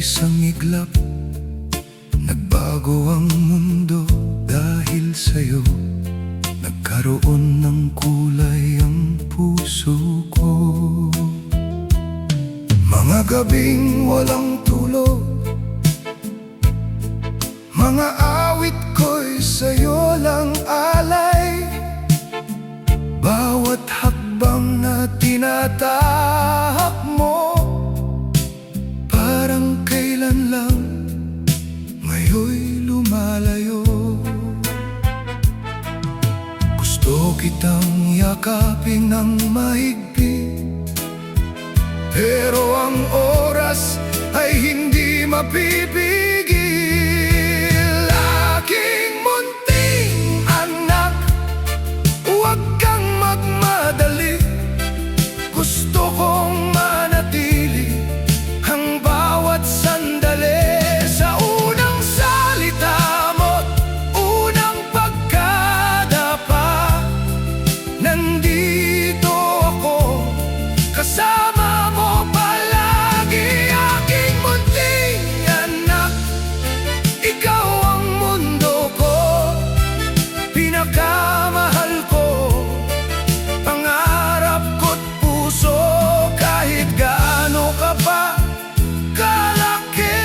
isang iglap, nagbago ang mundo dahil sa'yo. Nagkaroon ng kulay ang puso ko. Mga gabing walang tulog, mga awit ko'y sa'yo lang alay. Bawat hakbang na tinatahak mo, parang kailan lang ngayon'y lumalayo. Gusto kitang yakapin ng mahigpit, pero ang oras ay hindi mapipigil. Aking munting anak, huwag kang magmadali. Gusto kong manatili ang bawat sandali. Sa unang salita mo't unang pagkadapa, nandito ako, kasama mo palagi. Aking munting anak, ikaw ang mundo ko, pinakamahal ko, pangarap ko't puso. Kahit gaano ka pa kalaki,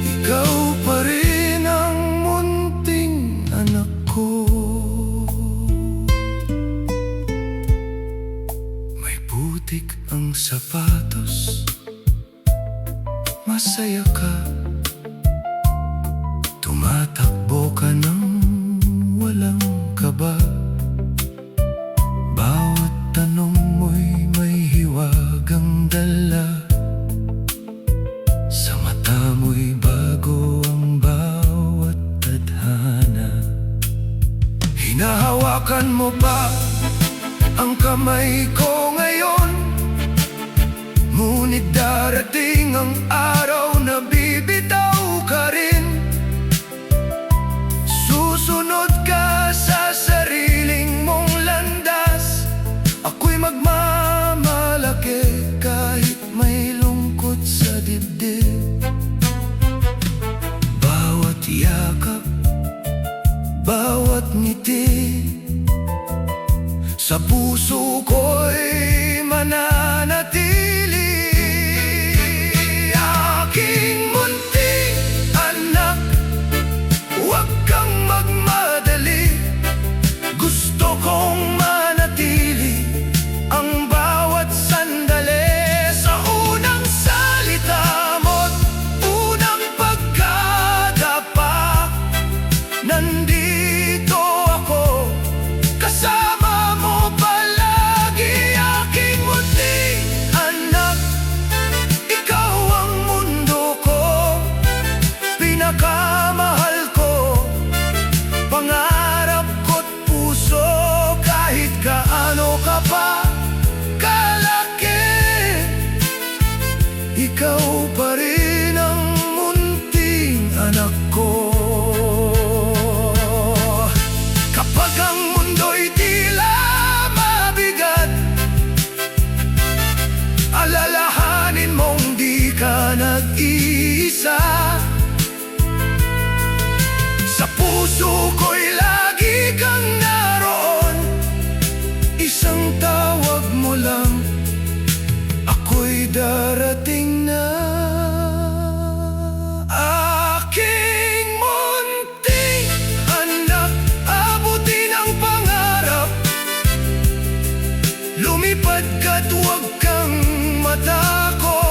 ikaw pa rin ang munting anak ko. May putik ang sapatos, masaya ka, tumatakbo ka ng walang kaba. Bawat tanong mo'y may hiwagang dala, sa mata mo'y bago ang bawat tadhana. Hinahawakan mo ba ang kamay ko ngayon? Ngunit darating ang araw na bibitaw ka rin. Susunod ka sa sariling mong landas, ako'y magmamalaki kahit may lungkot sa dibdib. Bawat yakap, bawat ngiti, sa puso ko'y mananatili. Aking munting anak, huwag kang magmadali. Gusto kong manatili ang bawat sandali. Sa unang salita mo't unang pagkadapa, nandito ako, kasama mo palagi. Aking munting anak, ikaw ang mundo ko, pinakamahal ko, pangarap ko't puso. Kahit gaano ka pa kalaki, ikaw pa rin ang munting anak ko. Kapag ang mundo'y tila mabigat, alalahanin mong di ka nag-iisa. Sa puso ko'y lagi kang naroon, isang tawag mo lang, ako'y darating na. Aking munting anak, abutin ang pangarap, lumipad ka't huwag kang matakot.